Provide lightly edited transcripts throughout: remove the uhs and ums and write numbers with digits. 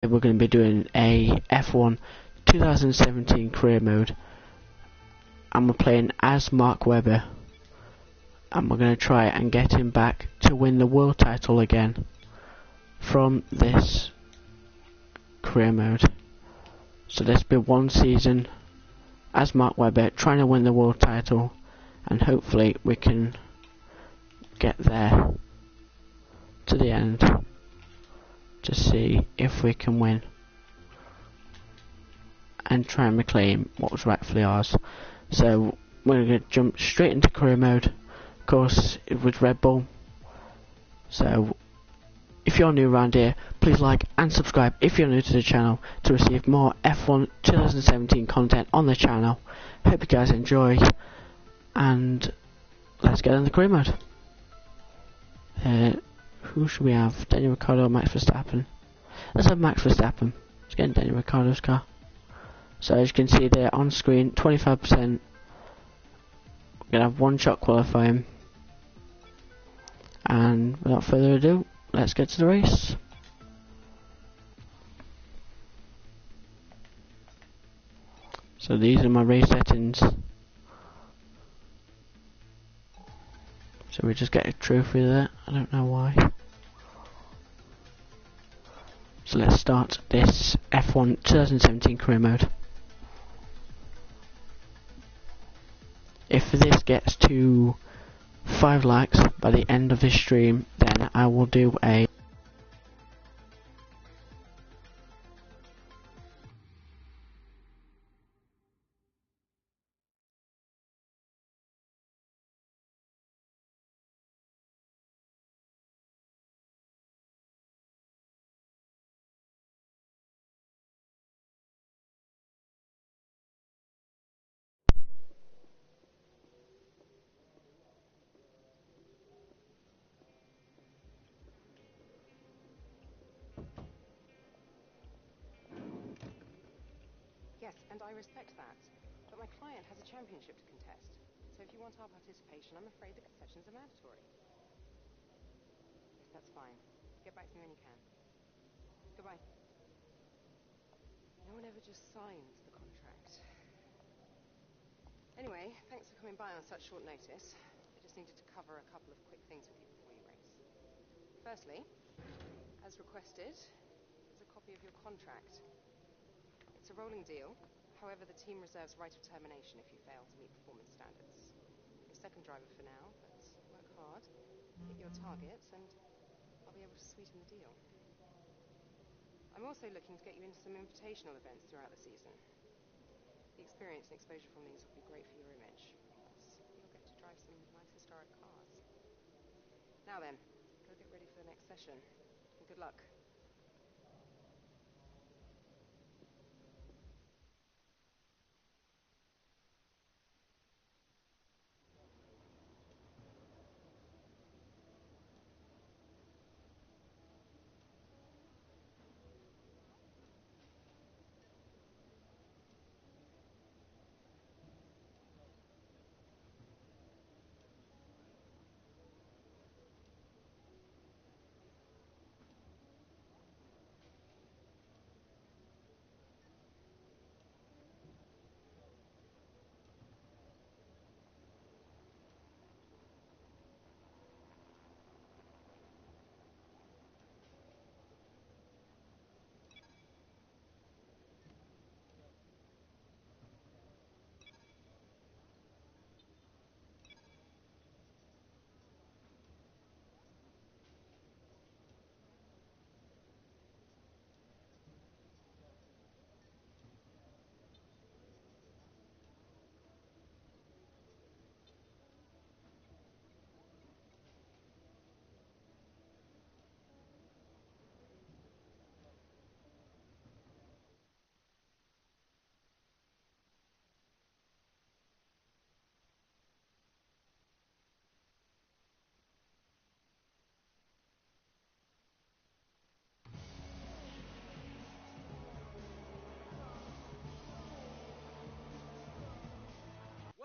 We're going to be doing a F1 2017 career mode, and we're playing as Mark Webber, and we're going to try and get him back to win the world title again from this career mode. So this will be one season as Mark Webber trying to win the world title, and hopefully we can get there to the end to see if we can win and try and reclaim what was rightfully ours. So we're going to jump straight into career mode. Of course, it was Red Bull. So if you're new around here, please like and subscribe if you're new to the channel to receive more F1 2017 content on the channel. Hope you guys enjoy, and let's get into career mode. Who should we have? Daniel Ricciardo or Max Verstappen? Let's have Max Verstappen. Let's get in Daniel Ricciardo's car. So as you can see there on screen, 25%. We're going to have one shot qualifying. And without further ado, let's get to the race. So these are my race settings. So we just get a trophy there. I don't know why. So let's start this F1 2017 career mode. If this gets to 5 likes by the end of this stream, then I will do a Yes, and I respect that. But my client has a championship to contest. So if you want our participation, I'm afraid the concessions are mandatory. Yes, that's fine. Get back to me when you can. Goodbye. No one ever just signs the contract. Anyway, thanks for coming by on such short notice. I just needed to cover a couple of quick things with you before you race. Firstly, as requested, is a copy of your contract. It's a rolling deal. However, the team reserves right of termination if you fail to meet performance standards. You're second driver for now, but work hard, hit your targets, and I'll be able to sweeten the deal. I'm also looking to get you into some invitational events throughout the season. The experience and exposure from these will be great for your image. Plus, you'll get to drive some nice historic cars. Now then, go get ready for the next session, and good luck.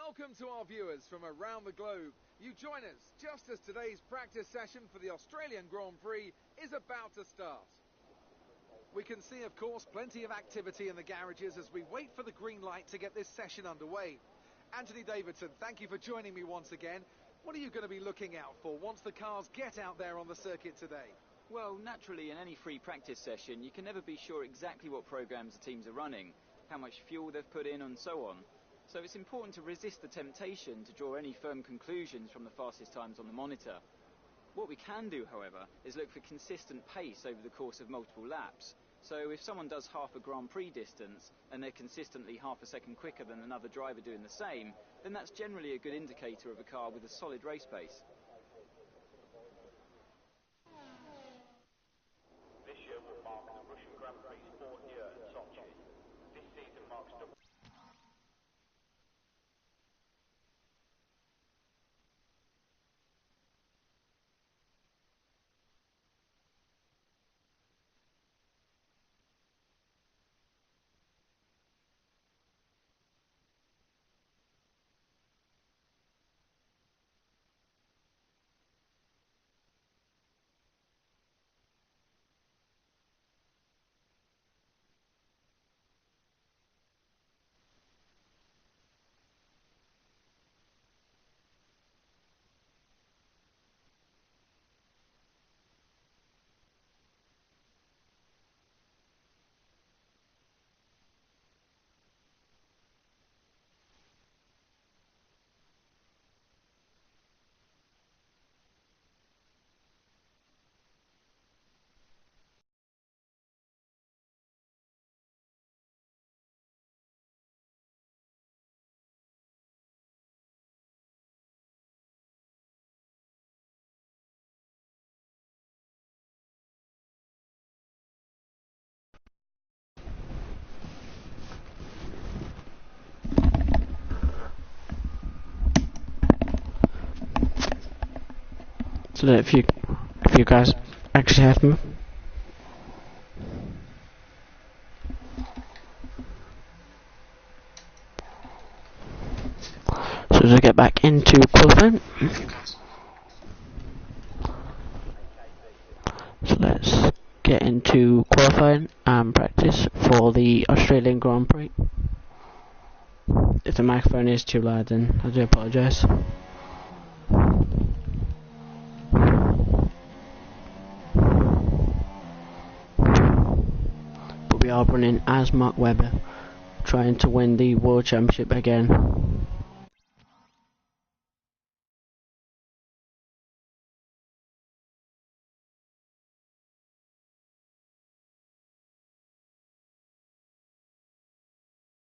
Welcome to our viewers from around the globe. You join us just as today's practice session for the Australian Grand Prix is about to start. We can see, of course, plenty of activity in the garages as we wait for the green light to get this session underway. Anthony Davidson, thank you for joining me once again. What are you going to be looking out for once the cars get out there on the circuit today? Well, naturally, in any free practice session, you can never be sure exactly what programs the teams are running, how much fuel they've put in, and so on. So it's important to resist the temptation to draw any firm conclusions from the fastest times on the monitor. What we can do, however, is look for consistent pace over the course of multiple laps. So if someone does half a Grand Prix distance and they're consistently half a second quicker than another driver doing the same, then that's generally a good indicator of a car with a solid race pace. This year will mark the Russian Grand Prix 4th year in Sochi. This season marks the So that if you guys actually have me. So to get back into qualifying. So let's get into qualifying and practice for the Australian Grand Prix. If the microphone is too loud, then I do apologise. But we are running as Mark Webber, trying to win the World Championship again.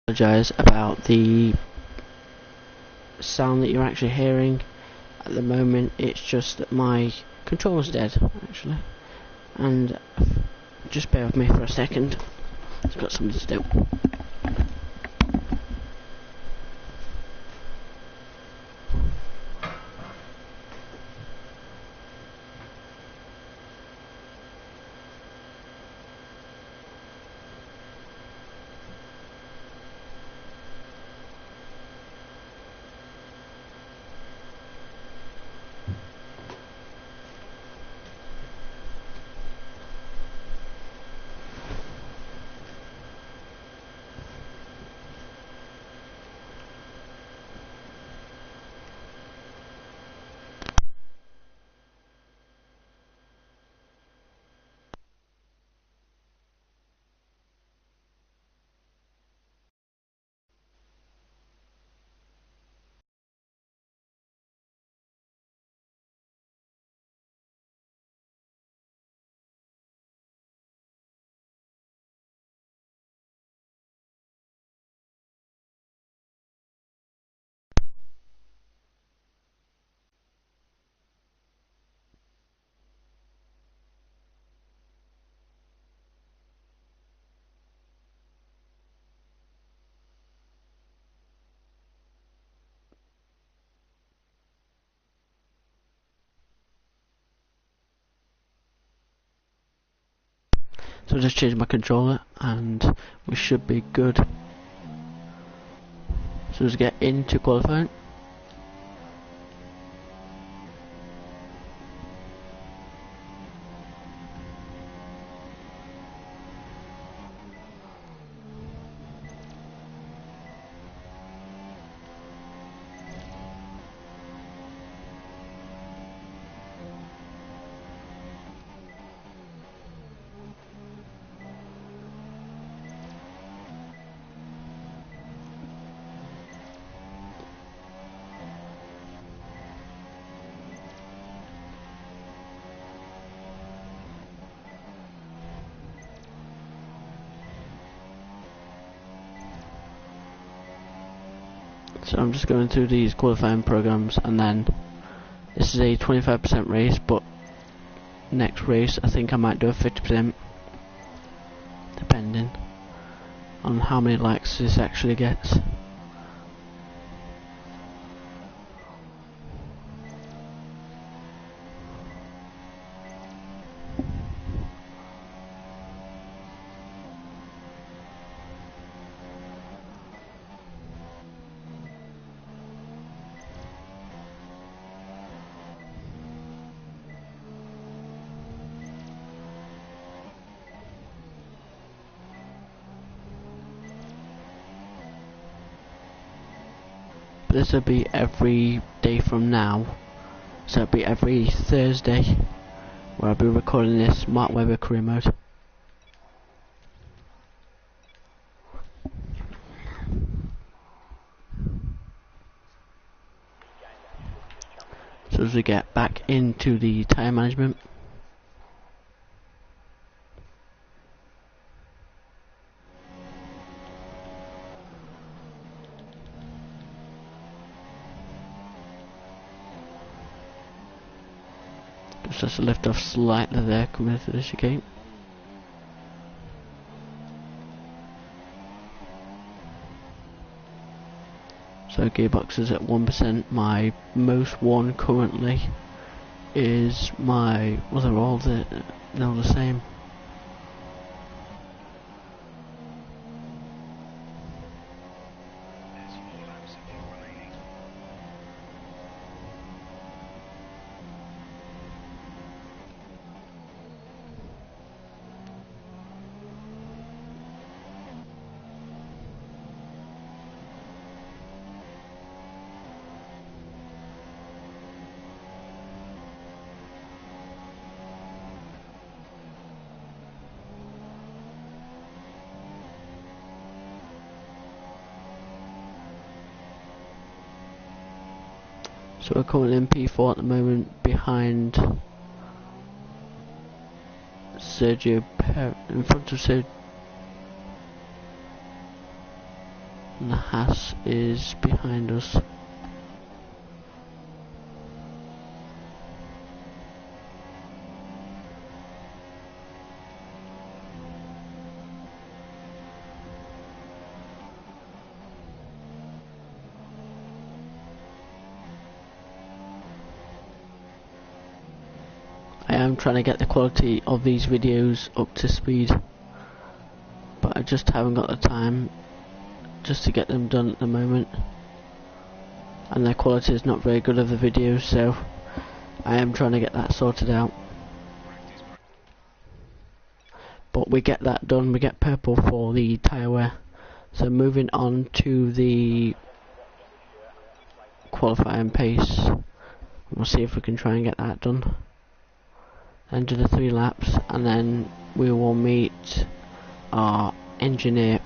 Apologise about the sound that you're actually hearing. At the moment it's just that my controller's dead actually, and just bear with me for a second, I've got something to do. So I just changed my controller and we should be good. So let's get into qualifying. So I'm just going through these qualifying programs, and then this is a 25% race, but next race I think I might do a 50%, depending on how many likes this actually gets. This will be every day from now, so it'll be every Thursday where I'll be recording this Mark Webber career mode. So as we get back into the tyre management, just has to lift off slightly there coming into the chicane. So gearbox is at 1%. My most one currently is my, well, they're all the same. So we're currently in P4 at the moment, behind Sergio in front of Sergio. And the Haas is behind us. I am trying to get the quality of these videos up to speed, but I just haven't got the time just to get them done at the moment, and the quality is not very good of the videos, so I am trying to get that sorted out. But we get that done, we get purple for the tyre wear. So moving on to the qualifying pace, we'll see if we can try and get that done. And do the 3 laps, and then we will meet our engineer.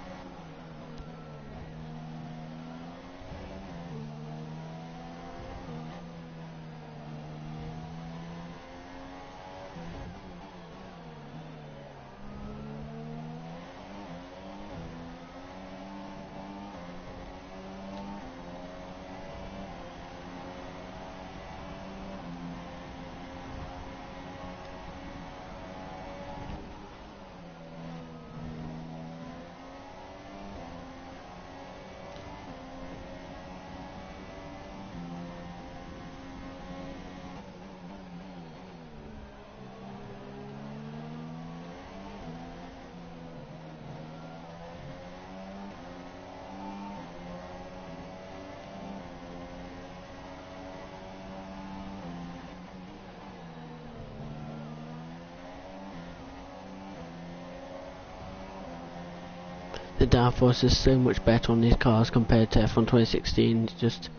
The downforce is so much better on these cars compared to F1 2016. It's just,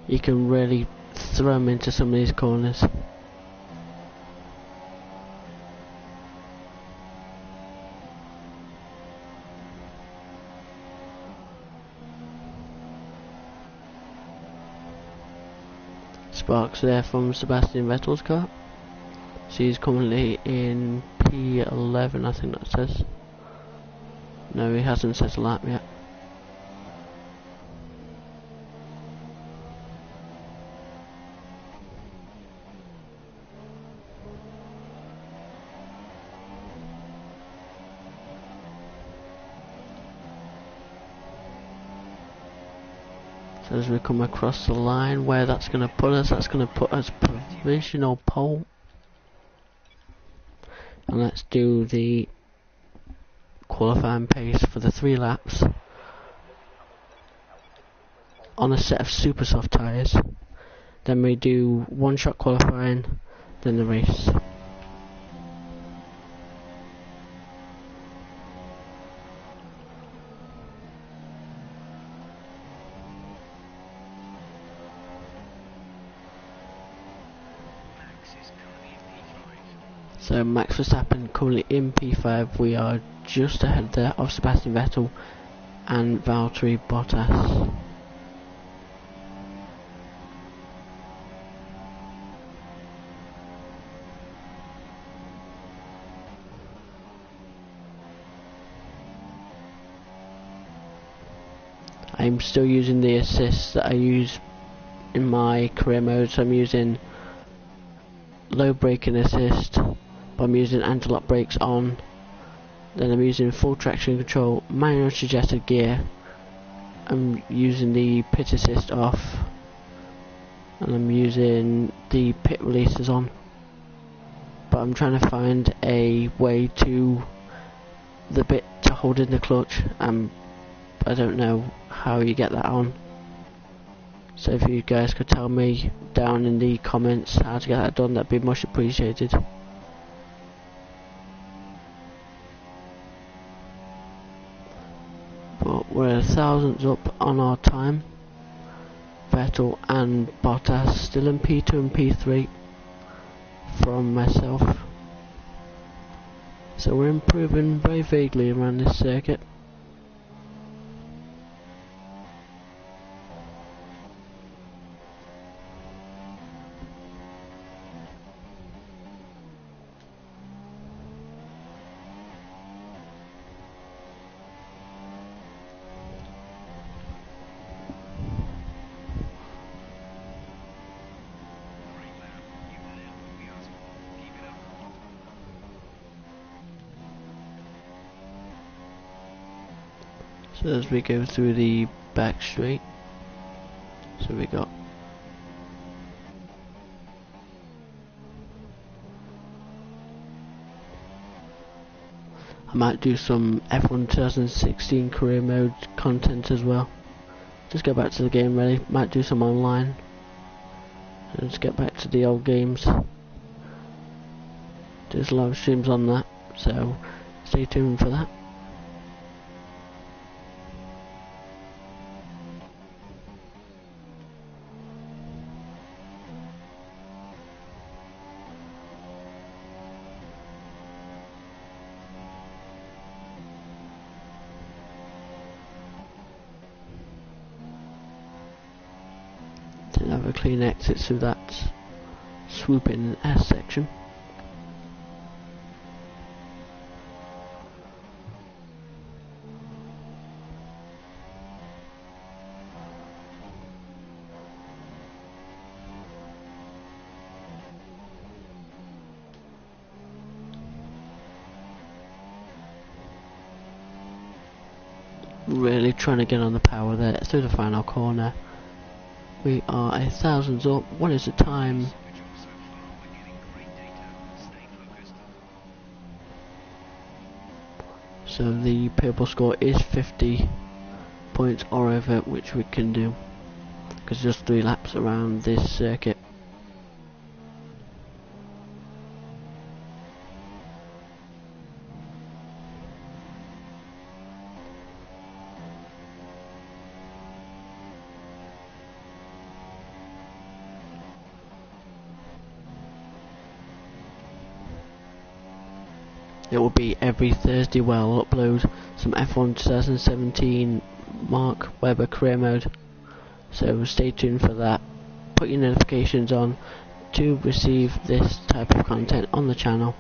you can really throw them into some of these corners. Sparks there from Sebastian Vettel's car. She's currently in P11, I think that says. No, he hasn't set a lap yet. So as we come across the line, where that's going to put us, that's going to put us provisional pole. And let's do the qualifying pace for the 3 laps on a set of super soft tyres. Then we do 1-shot qualifying, then the race. So Max Verstappen currently in P5. We are just ahead there of Sebastian Vettel and Valtteri Bottas. I'm still using the assists that I use in my career mode, so I'm using low braking assist, but I'm using anti-lock brakes on, then I'm using full traction control, manual suggested gear, I'm using the pit assist off, and I'm using the pit releases on, but I'm trying to find a way to the bit to hold in the clutch, I don't know how you get that on. So if you guys could tell me down in the comments how to get that done, that'd be much appreciated. But we're 1,000 up on our time. Vettel and Bottas still in P2 and P3 from myself. So we're improving very vaguely around this circuit. So as we go through the back straight, so we got I might do some F1 2016 career mode content as well. Just go back to the game really, might do some online. So just get back to the old games. There's live streams on that, so stay tuned for that. Didn't have a clean exit through that swooping S section. Really trying to get on the power there through the final corner. We are 1,000 up. What is the time? So the payable score is 50 points or over, which we can do because just 3 laps around this circuit. It will be every Thursday where I'll upload some F1 2017 Mark Webber career mode. So stay tuned for that. Put your notifications on to receive this type of content on the channel.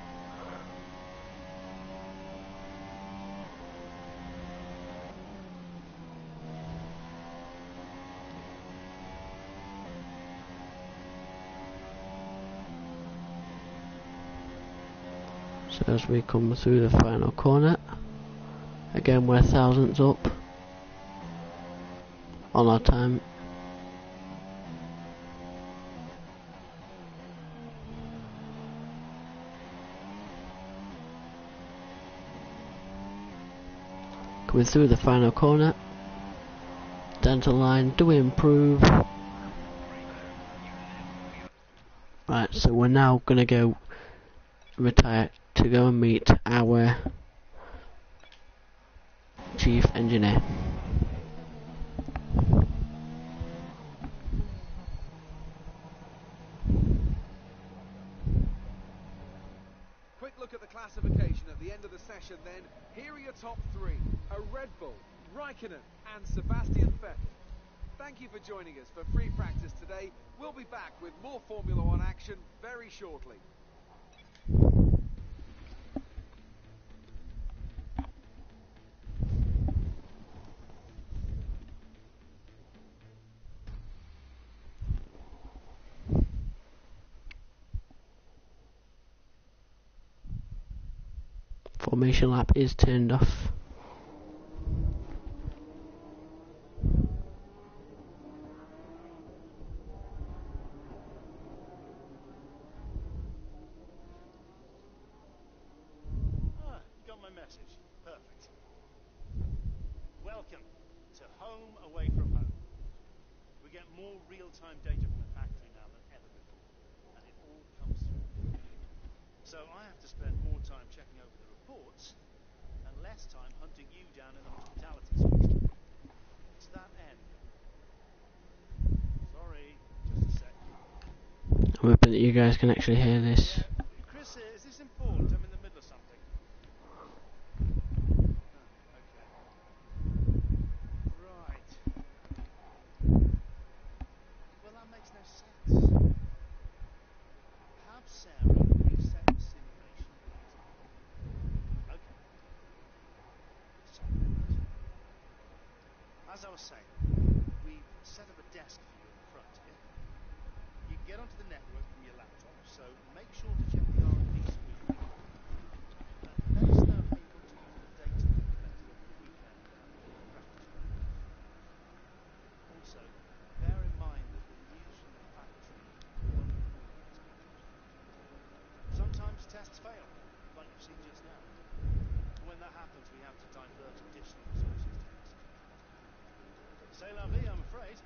So as we come through the final corner, again we're 1,000 up on our time. Coming through the final corner. Down to the line, do we improve? Right, so we're now gonna go retire to go and meet our chief engineer. Quick look at the classification at the end of the session then. Here are your top three. A Red Bull, Raikkonen and Sebastian Vettel. Thank you for joining us for free practice today. We'll be back with more Formula One action very shortly. Formation lap is turned off. You got my message. Perfect. Welcome to home away from home. We get more real-time data from the factory now than ever before, and it all comes through. So I have to spend more time checking over the reports and less time hunting you down in the hospitality suite. To that end. Sorry, just a sec. I'm hoping that you guys can actually hear this. Chris, is this important? I'm in the middle of something. Okay. Right. Well, that makes no sense. Have Sarah reset the simulation, please. Okay. Sorry about that. As I was saying, we've set up a desk for you in the front here. You can get onto the network from your laptop, so make sure to check the R&D screen. Let us know how you want to use the data that you collected over the weekend for the practice run. Also, bear in mind that the news from the factory won't always be accurate. Sometimes tests fail, like you've seen just now. And when that happens, we have to divert additional resources to fix it. C'est la vie, I'm afraid.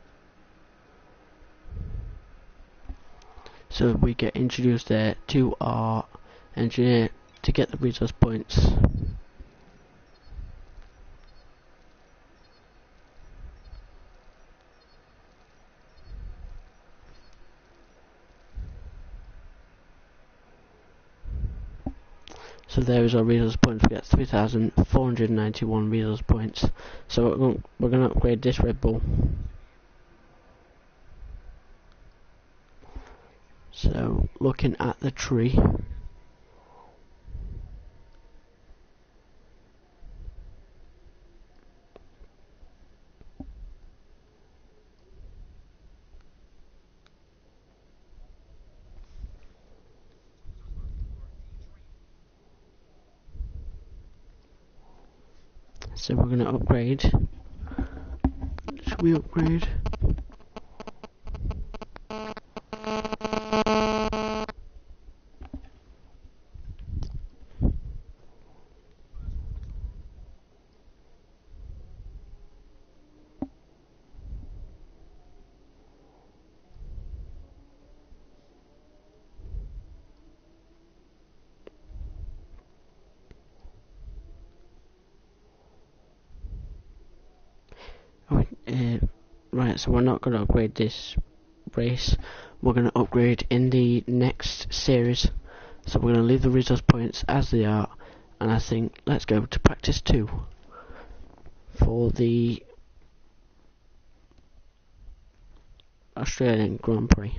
So we get introduced there to our engineer to get the resource points. So there is our resource points. We get 3,491 resource points. So we're going to upgrade this Red Bull. So looking at the tree. So we're going to upgrade. Should we upgrade? Right, so we're not going to upgrade this race. We're going to upgrade in the next series. So we're going to leave the resource points as they are, and I think let's go to practice 2 for the Australian Grand Prix.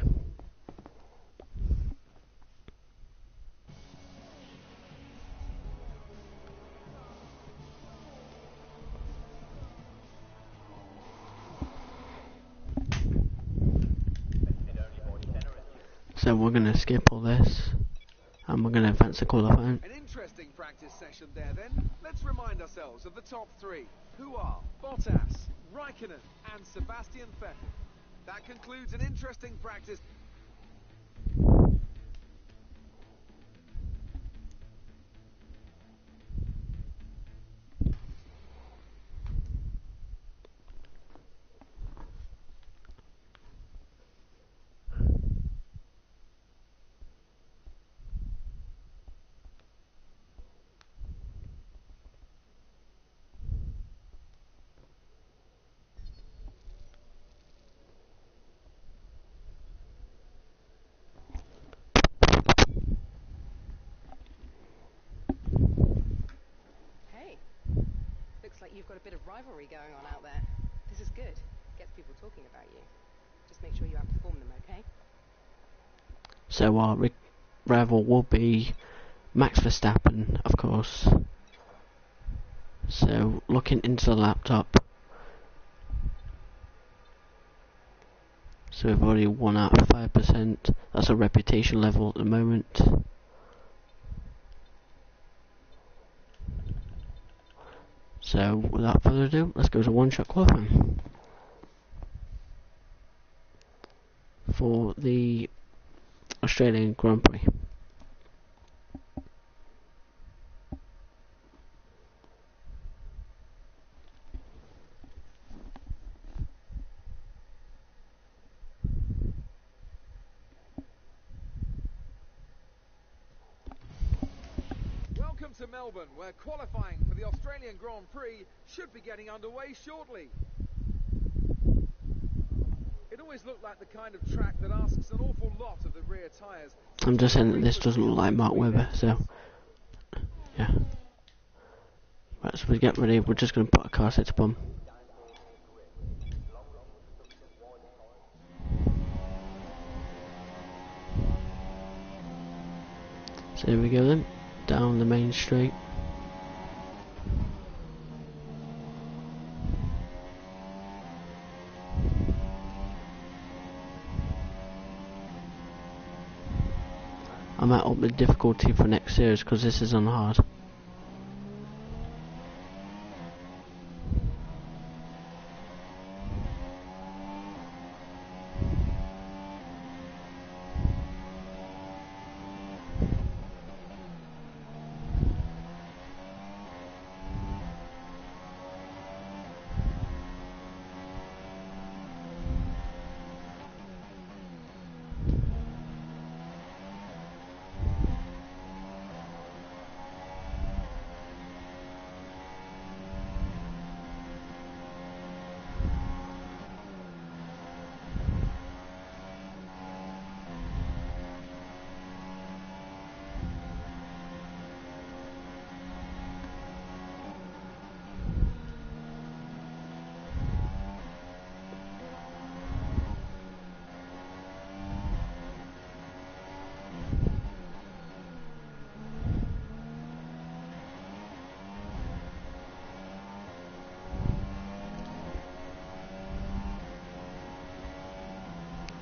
So we're going to skip all this, and we're going to advance to qualifying. An interesting practice session there then. Let's remind ourselves of the top three, who are Bottas, Raikkonen and Sebastian Vettel. That concludes an interesting practice. like you've got a bit of rivalry going on out there. This is good. Gets people talking about you. Just make sure you outperform them, okay? So our rival will be Max Verstappen, of course. So looking into the laptop. So we've already 1 out of 5%. That's a reputation level at the moment. So without further ado, let's go to one-shot qualifying for the Australian Grand Prix. Welcome to Melbourne, where qualifying for the Australian Grand Prix should be getting underway shortly. It always looked like the kind of track that asks an awful lot of the rear tyres. I'm just saying that this doesn't look like Mark Webber, so yeah. Right, so we get ready, we're just going to put a car setup on. So here we go then, down the main straight. I might up the difficulty for next series because this is on hard.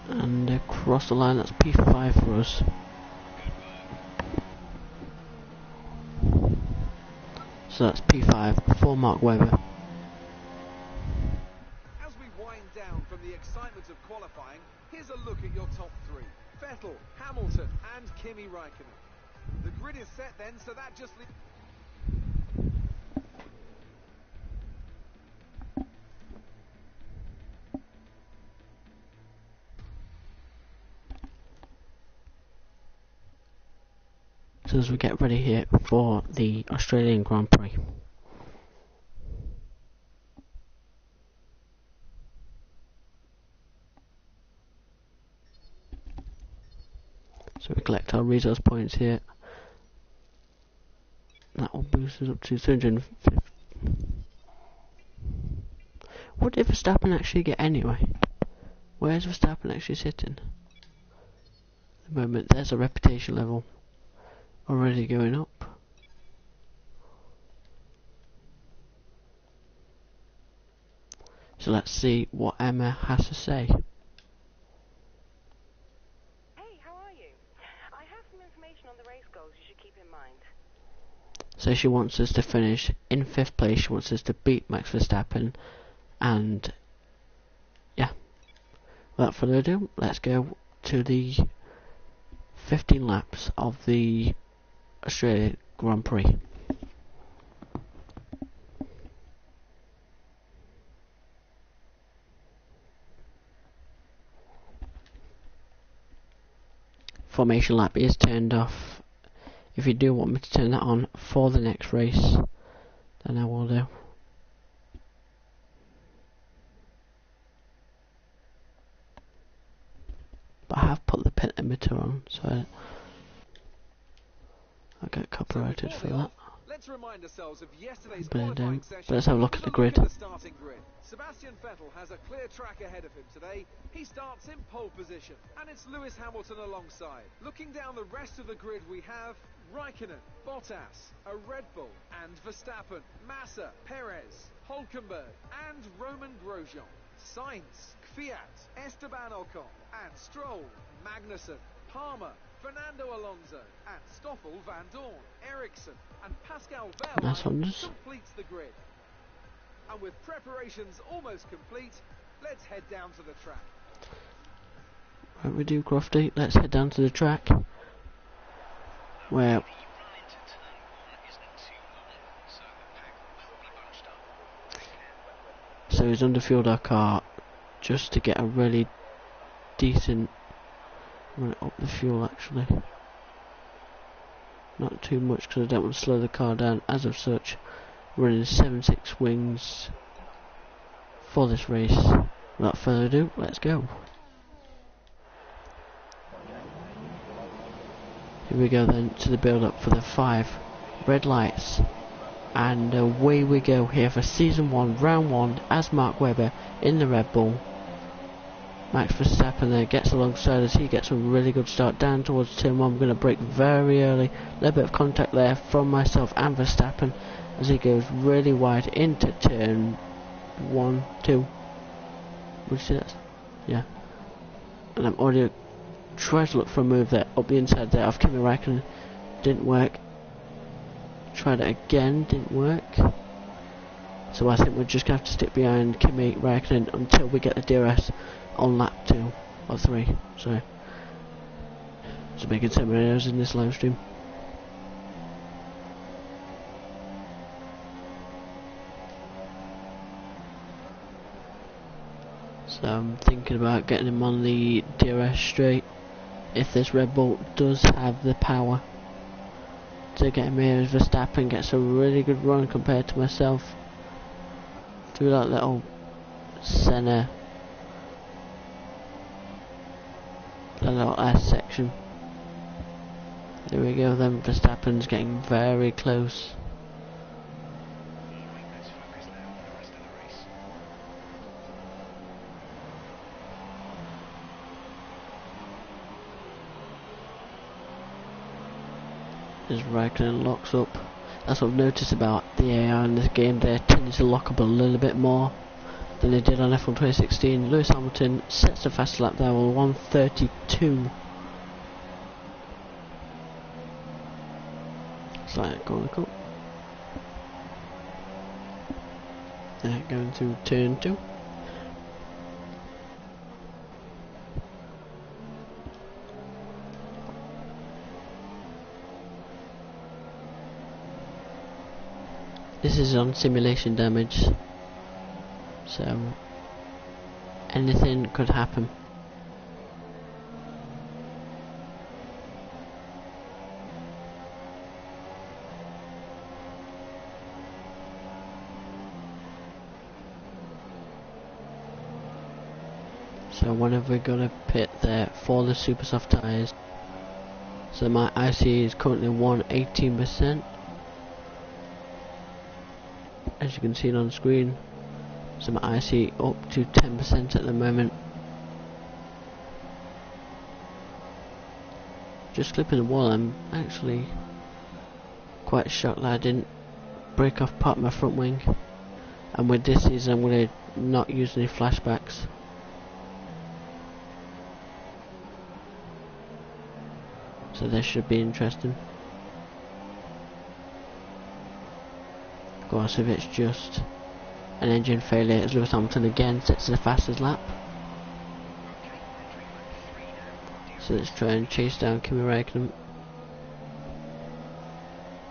And across the line, that's P5 for us. So that's P5 for Mark Webber. As we wind down from the excitement of qualifying, here's a look at your top three. Vettel, Hamilton and Kimi Raikkonen. The grid is set then, so that just leaves... So as we get ready here for the Australian Grand Prix. So we collect our resource points here. That will boost us up to 250. What did Verstappen actually get anyway? Where's Verstappen actually sitting? At the moment, there's a reputation level already going up. So let's see what Emma has to say. Hey, how are you? I have some information on the race goals you should keep in mind. So she wants us to finish in 5th place, she wants us to beat Max Verstappen, and yeah. Without further ado, let's go to the 15 laps of the Australian Grand Prix. Formation lap is turned off. If you do want me to turn that on for the next race, then I will do. But I have put the pit limiter on, so I get copyrighted for that. Let's remind ourselves of yesterday's But qualifying session. let's have a look at the grid. The starting grid. Sebastian Vettel has a clear track ahead of him today. He starts in pole position, and it's Lewis Hamilton alongside. Looking down the rest of the grid, we have Raikkonen, Bottas, a Red Bull, and Verstappen, Massa, Perez, Hulkenberg, and Roman Grosjean. Sainz, Kvyat, Esteban Ocon, and Stroll, Magnussen, Palmer, Fernando Alonso, and Stoffel Van Dorn, Ericsson, and Pascal Wehrlein completes the grid. And with preparations almost complete, let's head down to the track. Right, we do, Crofty. Let's head down to the track. Where so he's underfueled our car just to get a really decent run up the fuel, actually. Not too much because I don't want to slow the car down. As of such, running 7.6 wings for this race. Without further ado, let's go. Here we go then to the build up for the 5 red lights. And away we go here for season 1, round 1, as Mark Webber in the Red Bull. Max Verstappen there gets alongside us. He gets a really good start down towards turn 1. I'm going to brake very early. A little bit of contact there from myself and Verstappen as he goes really wide into turn 1, 2. Would you see that? Yeah. And I'm already trying to look for a move there up the inside there of Kimi Raikkonen. Didn't work. Tried it again, didn't work. So I think we're just going to have to stick behind Kimi Raikkonen until we get the DRS on lap 2 or 3. Sorry. There's making so many errors in this live stream. So I'm thinking about getting him on the DRS straight if this Red Bull does have the power to get him here as Verstappen gets a really good run compared to myself through that little Senna, that little S section. There we go then, Verstappen's getting very close. As Raikkonen locks up. That's what I've noticed about the AI in this game. They're tending to lock up a little bit more than they did on F1 2016. Lewis Hamilton sets the fastest lap there with 1:32. It's like going cool. Going through turn 2. This is on simulation damage, so anything could happen. So when have we got to pit there for the super soft tyres? So my IC is currently 118%. As you can see on the screen, so my IC up to 10% at the moment. Just clipping the wall, I'm actually quite shocked that I didn't break off part of my front wing. And with this season I'm going to not use any flashbacks. So this should be interesting. Of course, if it's just an engine failure, as Lewis Hamilton again sets the fastest lap. So let's try and chase down Kimi Raikkonen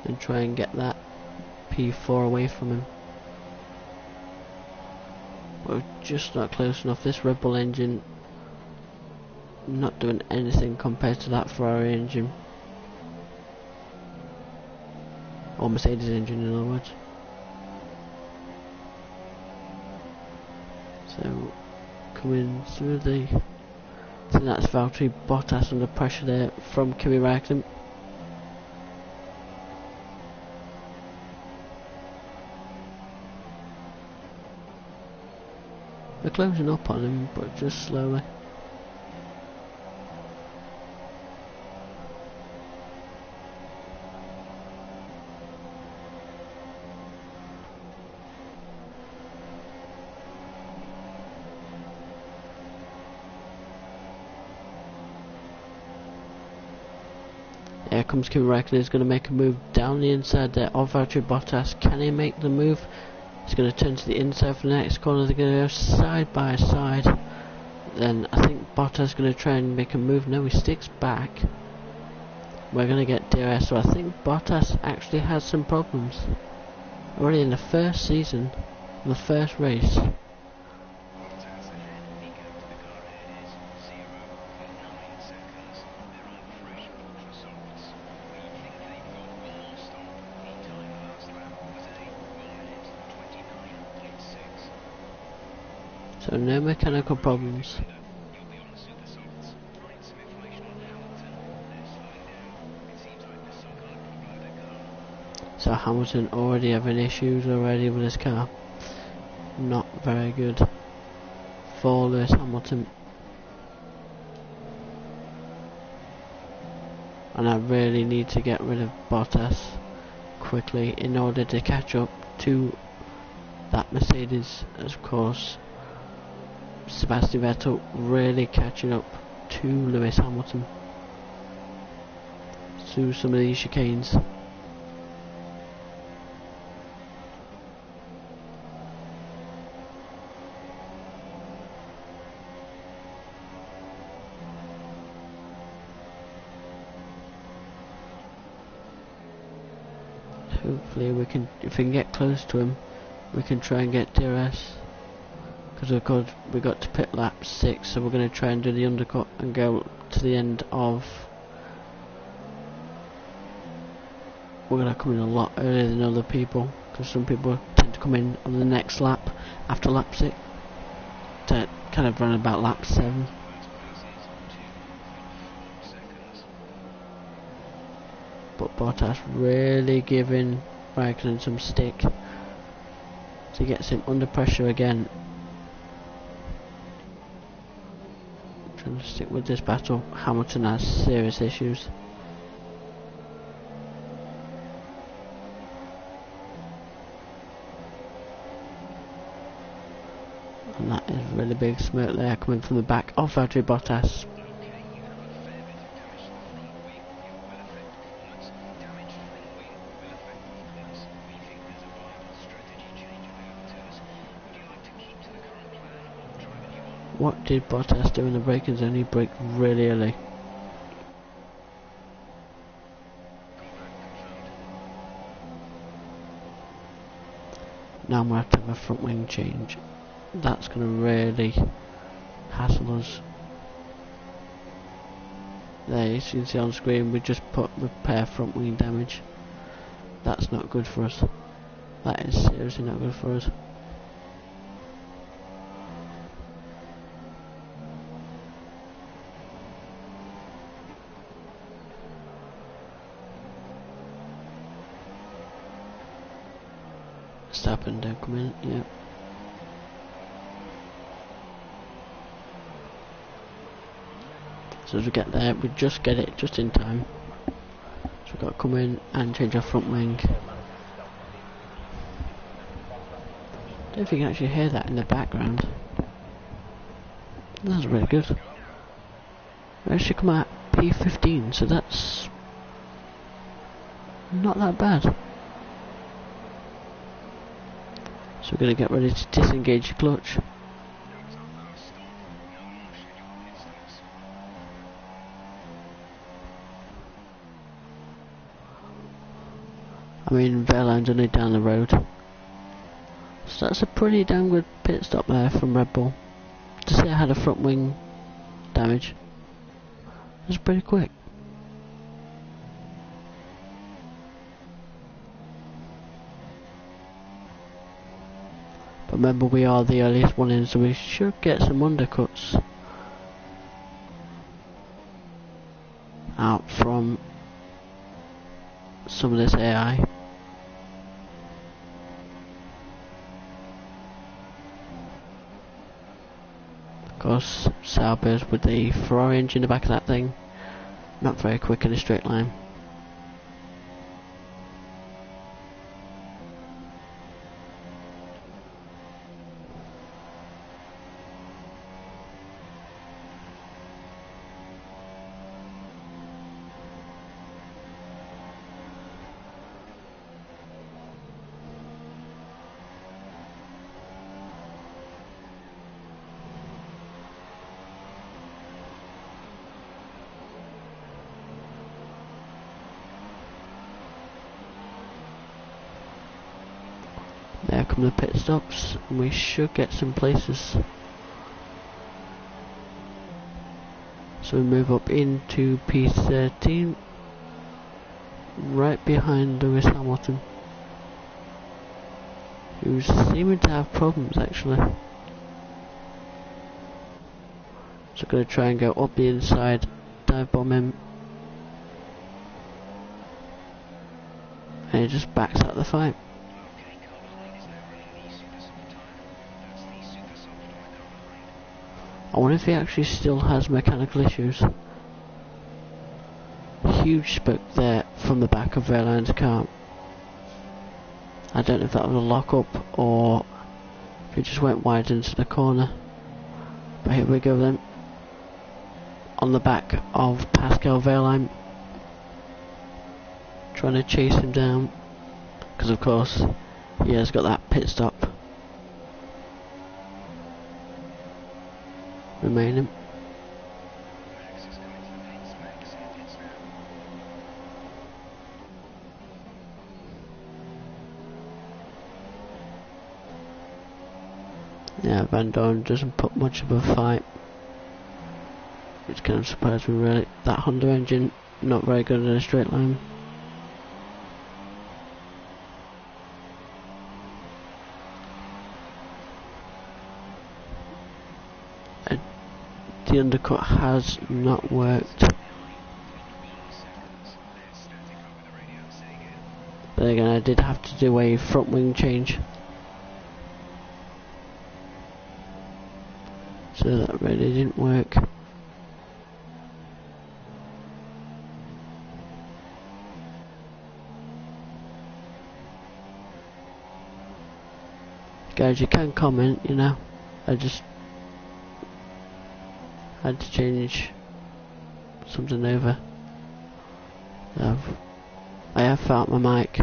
and try and get that P4 away from him. But we're just not close enough. This Red Bull engine not doing anything compared to that Ferrari engine, or Mercedes engine in other words. So coming through the, I think that's Valtteri Bottas under pressure there from Kimi Raikkonen. We're closing up on him, but just slowly. Here comes Kimi Räikkönen. He's going to make a move down the inside there of Valtteri Bottas. Can he make the move? He's going to turn to the inside for the next corner. They're going to go side by side. Then I think Bottas is going to try and make a move. No, he sticks back. We're going to get DRS. So I think Bottas actually has some problems already in the first season, the first race. So no mechanical problems. So Hamilton already having issues already with his car. Not very good for Lewis Hamilton. And I really need to get rid of Bottas quickly in order to catch up to that Mercedes, of course. Sebastian Vettel really catching up to Lewis Hamilton through some of these chicanes. Hopefully we can, if we can get close to him, we can try and get DRS. Because we got to pit lap 6, so we're going to try and do the undercut and go to the end of. We're going to come in a lot earlier than other people, because some people tend to come in on the next lap after lap 6 to kind of run about lap 7. But Bottas really giving Raikkonen some stick, so he gets him under pressure again. Trying to stick with this battle. Hamilton has serious issues. And that is really big smoke there coming from the back of Valtteri Bottas. What did Bottas do in the braking zone? He braked really early. Now I'm going to have a front wing change. That's going to really hassle us. There you can see on screen we just put repair front wing damage. That's not good for us. That is seriously not good for us. Stop and don't come in, yeah. So as we get there, we just get it just in time. So we've got to come in and change our front wing. Don't know if you can actually hear that in the background. That's really good. We actually come out P15, so that's not that bad. So we're going to get ready to disengage the clutch. I mean, Verline's only down the road. So that's a pretty damn good pit stop there from Red Bull. To say I had a front wing damage. That's pretty quick. But remember, we are the earliest one in, so we should get some undercuts out from some of this AI. course, Sauber's with the Ferrari engine in the back of that thing, not very quick in a straight line. There come the pit stops, and we should get some places. So we move up into P13, right behind Lewis Hamilton, who's seeming to have problems actually. So gonna try and go up the inside, dive bomb him, and he just backs out of the fight. I wonder if he actually still has mechanical issues. Huge spoke there from the back of Verlaine's car. I don't know if that was a lock up or if it just went wide into the corner. But here we go then. On the back of Pascal Wehrlein. Trying to chase him down. Because of course he has got that pit stop remaining. Yeah, Van Dorn doesn't put much of a fight, which kind of surprised me really. That Honda engine not very good in a straight line. The undercut has not worked. But again, I did have to do a front wing change, so that really didn't work. Guys, you can comment, you know. I just had to change something over. I have found my mic.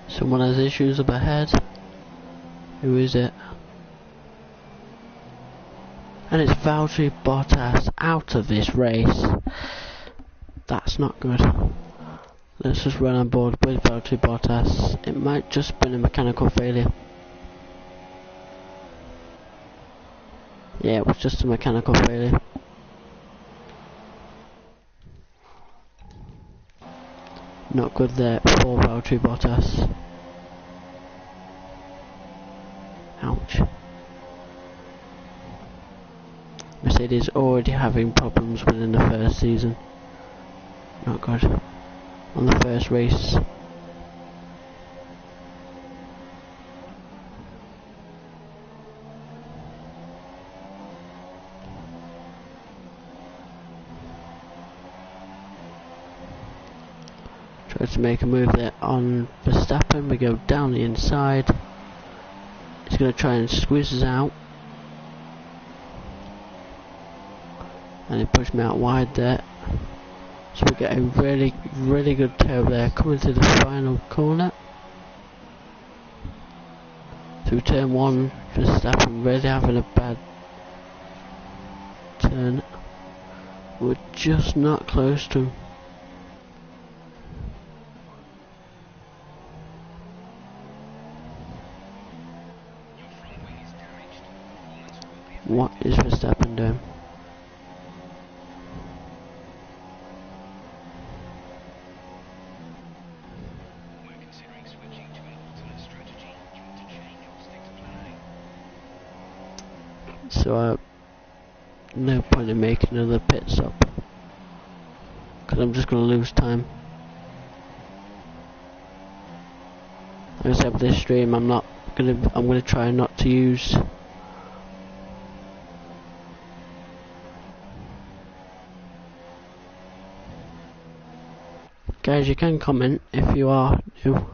Someone has issues up ahead. Who is it? And it's Valtteri Bottas out of this race. That's not good. Let's just run on board with Valtteri Bottas. It might just been a mechanical failure. Yeah, it was just a mechanical failure. Not good there for Valtteri Bottas. Ouch. Mercedes already having problems within the first season. Not good. On the first race. Try to make a move there on Verstappen. We go down the inside. He's going to try and squeeze us out. And he pushed me out wide there. So we get a really good tail there coming to the final corner. Through turn 1, Verstappen really having a bad turn. We're just not close to him. What is Verstappen doing? So no point in making another pit stop, because I'm just going to lose time. Like I said, with this stream, I'm going to try not to use guys. You can comment if you are new.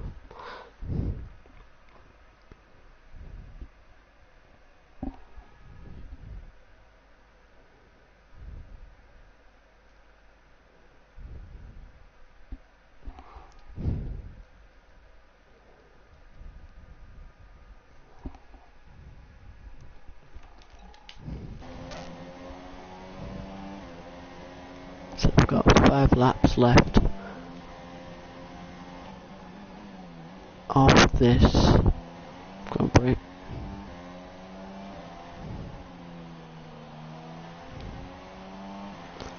So we've got 5 laps left of this Grand Prix.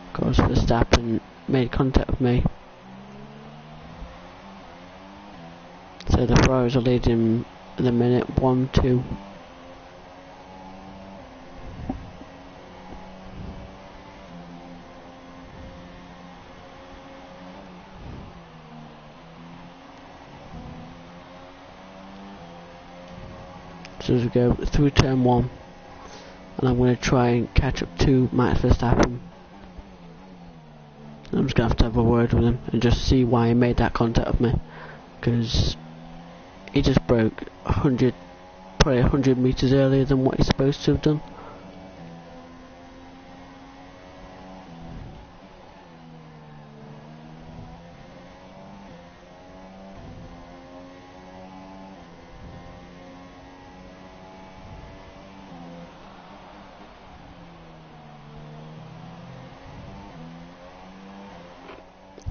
Of course, Verstappen made contact with me. So the Ferraris are leading in the minute 1-2. So as we go through turn 1, and I'm going to try and catch up to Max Verstappen. I'm just going to have a word with him and just see why he made that contact with me, because he just broke probably 100 meters earlier than what he's supposed to have done.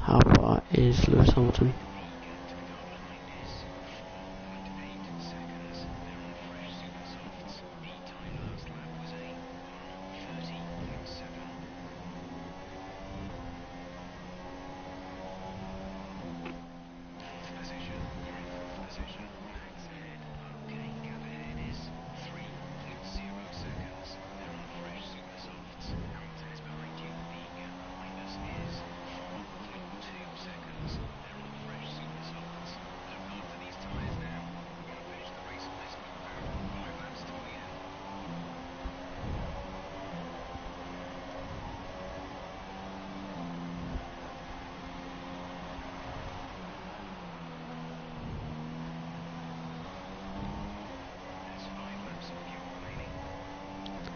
How far is Lewis Hamilton?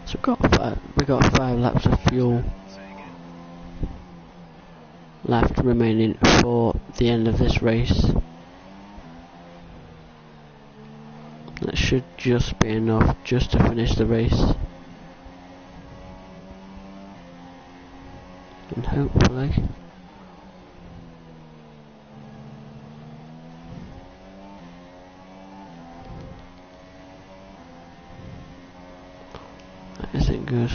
So we got 5 laps of fuel left remaining for the end of this race. That should just be enough just to finish the race. And hopefully that isn't good.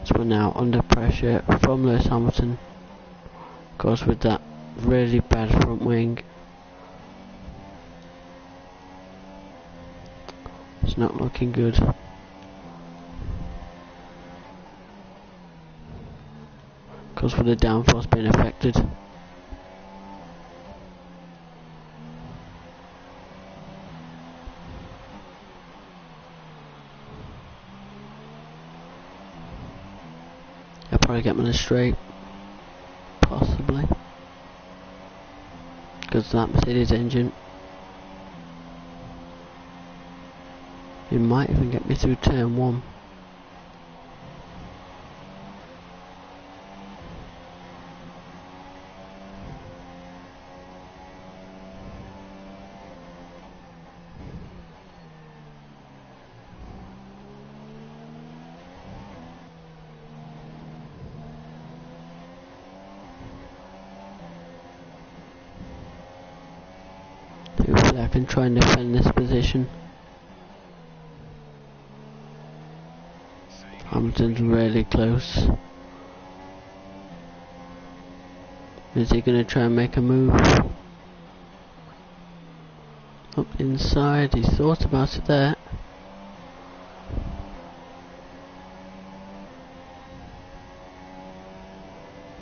So we're now under pressure from Lewis Hamilton. Of course, with that really bad front wing. It's not looking good. Because with the downforce being affected. I'll probably get me straight. Possibly. Because that Mercedes engine. It might even get me through turn 1. Hopefully I can try and defend this position. Hamilton's really close. Is he going to try and make a move? Up inside, he thought about it there.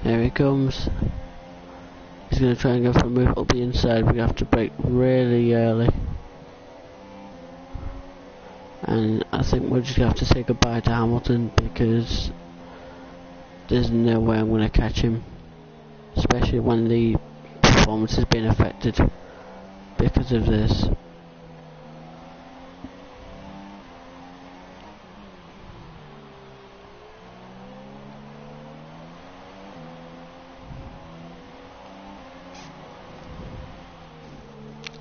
Here he comes. He's going to try and go for a move up the inside. We have to brake really early. And I think we're just going to have to say goodbye to Hamilton because there's no way I'm going to catch him. Especially when the performance has been affected because of this.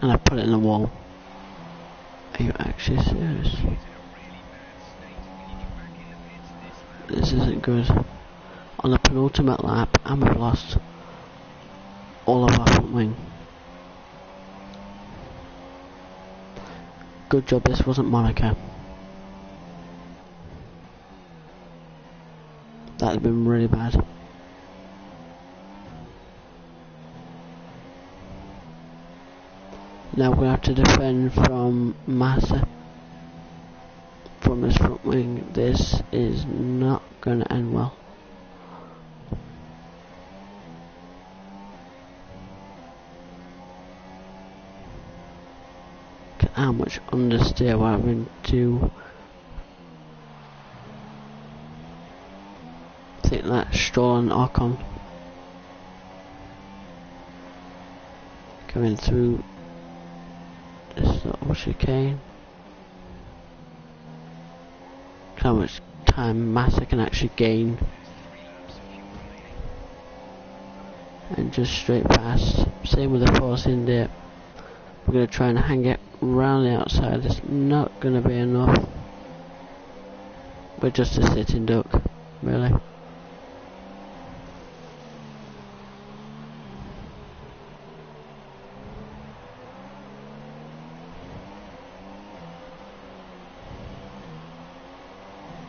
And I put it in the wall. Are you actually serious? This isn't good. On the penultimate lap, and we've lost all of our front wing. Good job this wasn't Monaco. That would have been really bad. Now we're going to have to defend from Massa. From his front wing. This is not going to end well. Look at how much understeer we're having to. I think that's Stroll and Ocon. Coming through this little chicane. How much time Massa can actually gain. And just straight past. Same with the Force India. We're going to try and hang it round the outside. It's not going to be enough. We're just a sitting duck, really.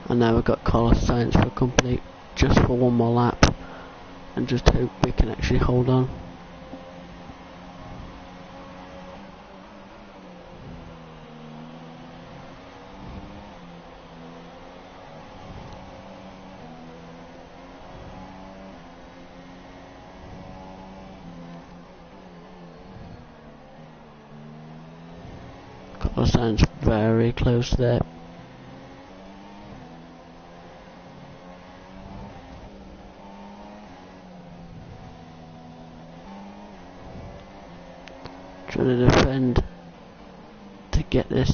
And now we've got Carlos Sainz for company just for one more lap and just hope we can actually hold on. Carlos Sainz very close there. Trying to defend to get this.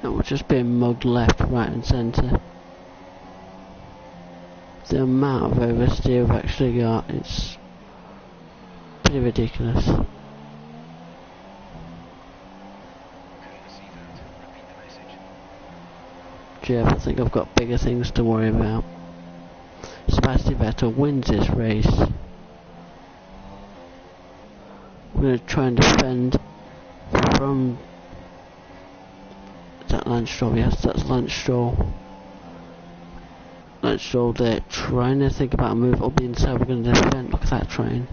And we're just being mugged left, right and centre. The amount of oversteer we've actually got, it's pretty ridiculous. Jeff, I think I've got bigger things to worry about. Sebastian Vettel wins this race. We're going to try and defend from... Is that Lance Stroll? Yes, that's Lance Stroll. Let's show there, trying to think about a move up the inside. We're going to defend. Look at that train.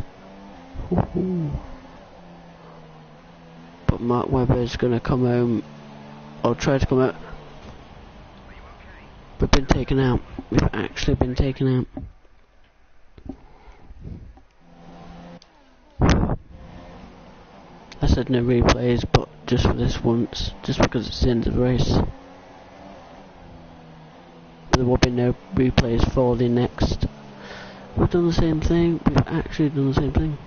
But Mark Webber is going to come home, or try to come out. We've been taken out. We've actually been taken out. I said no replays, but just for this once, just because it's the end of the race. But there will be no replays for the next. We've done the same thing. We've actually done the same thing.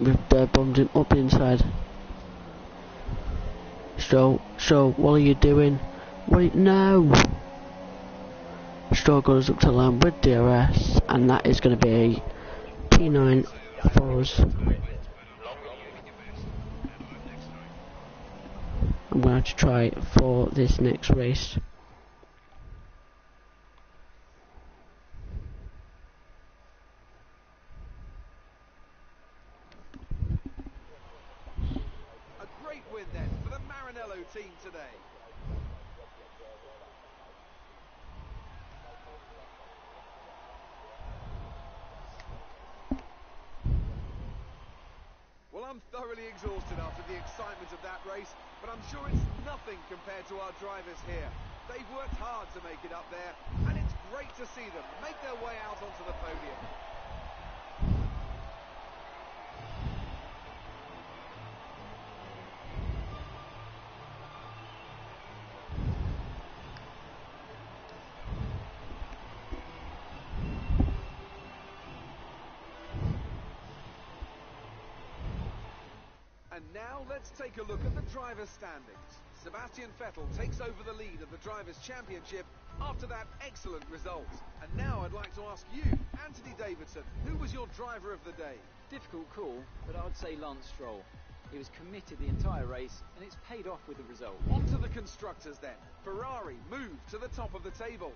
We've bombed him up the inside. Stroll, what are you doing? Wait, no! Stroll goes up to land with DRS, and that is going to be a P9 for us. I'm going to try for this next race. A great win then for the Maranello team today. Well, I'm thoroughly exhausted after the excitement of that race, but I'm sure it's nothing compared to our drivers here. They've worked hard to make it up there, and it's great to see them make their way out onto the podium. And now let's take a look at the drivers' standings. Sebastian Vettel takes over the lead of the Drivers' Championship after that excellent result. And now I'd like to ask you, Anthony Davidson, who was your driver of the day? Difficult call, but I would say Lance Stroll. He was committed the entire race, and it's paid off with the result. On to the constructors then. Ferrari moved to the top of the table.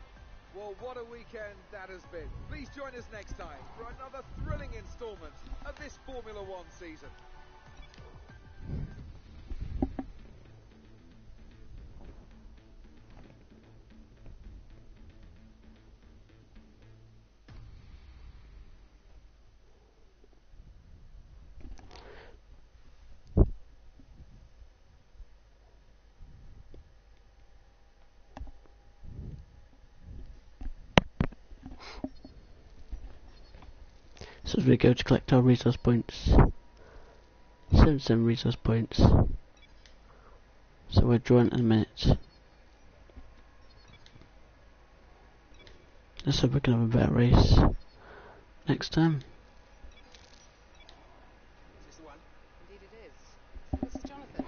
Well, what a weekend that has been. Please join us next time for another thrilling instalment of this Formula One season. So as we go to collect our resource points, 77 resource points. So we're drawing in a minute. Let's hope we can have a better race next time. Is this the one? Indeed it is. So this is Jonathan.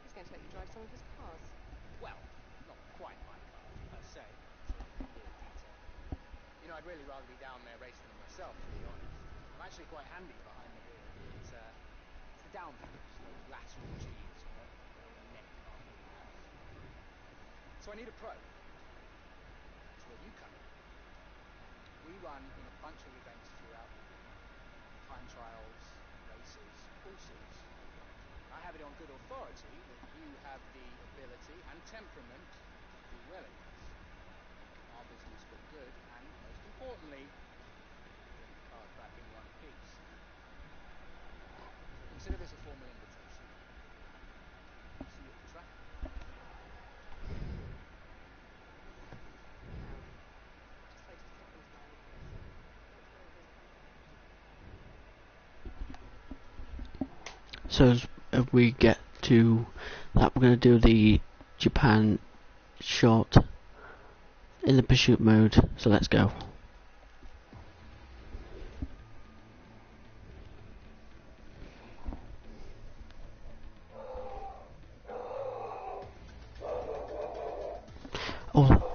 He's going to let you drive some of his cars. Well, not quite my car, per se. It's a weird detail. You know, I'd really rather be down there racing them myself, to be honest. I'm actually quite handy behind the wheel. It's the downforce, those lateral G's, what the neck can't really have. So I need a pro. That's where you come in. We run in a bunch of events throughout the year. Time trials, races, all sorts. I have it on good authority that you have the ability and temperament to do well in this. Our business look good, and most importantly, get the cars back in one piece. So consider this a formal invitation. See you at the track. Just wait a second, man. So as we get to that, we're going to do the Japan short in the pursuit mode. So let's go. Oh.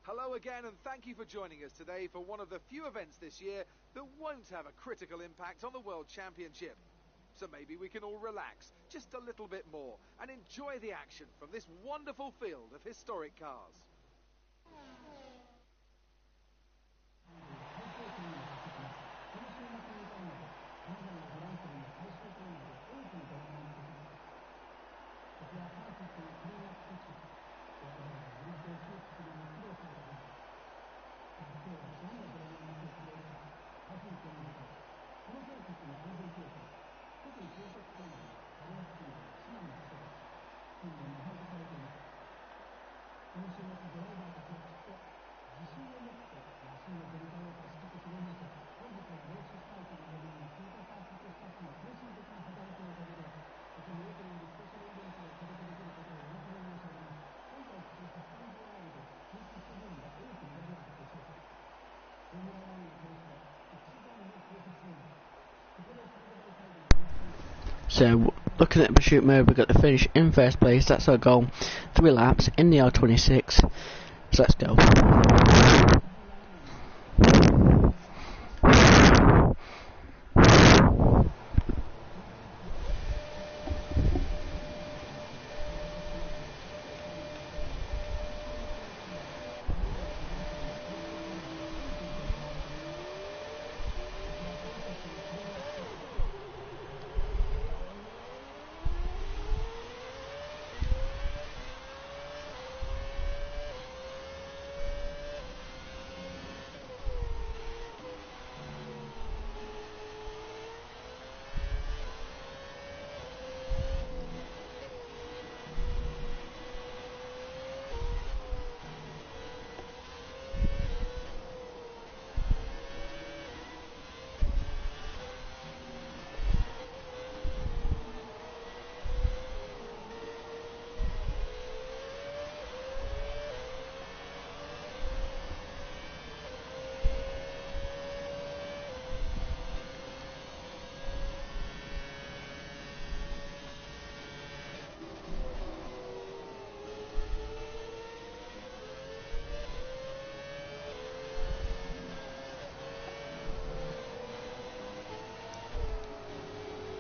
Hello again, and thank you for joining us today for one of the few events this year that won't have a critical impact on the World Championship. So maybe we can all relax just a little bit more and enjoy the action from this wonderful field of historic cars. So, looking at the pursuit mode, we've got to finish in first place. That's our goal. 3 laps in the R26. So let's go.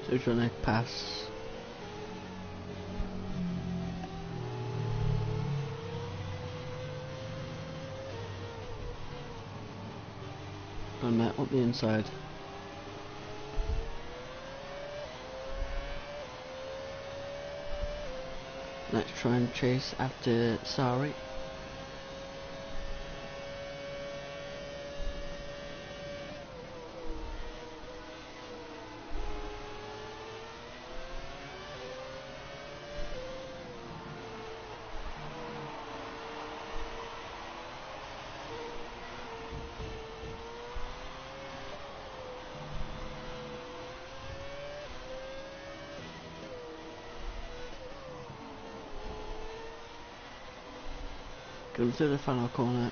So we're trying to pass. On that, up the inside. Let's try and chase after Sari. Come to the final corner.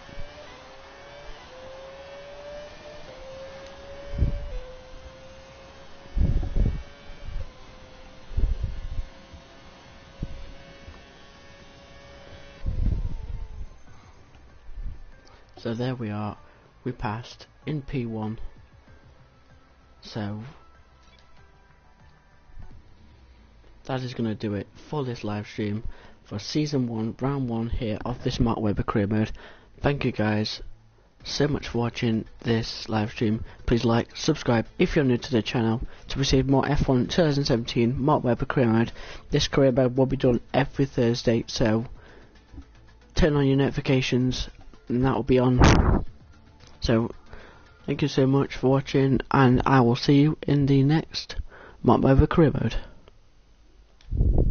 So there we are, we passed in P1. So that is going to do it for this live stream for season 1, round 1 here of this Mark Webber career mode. Thank you guys so much for watching this live stream. Please like, subscribe if you're new to the channel to receive more F1 2017 Mark Webber career mode. This career mode will be done every Thursday, so turn on your notifications and that will be on. So thank you so much for watching, and I will see you in the next Mark Webber career mode.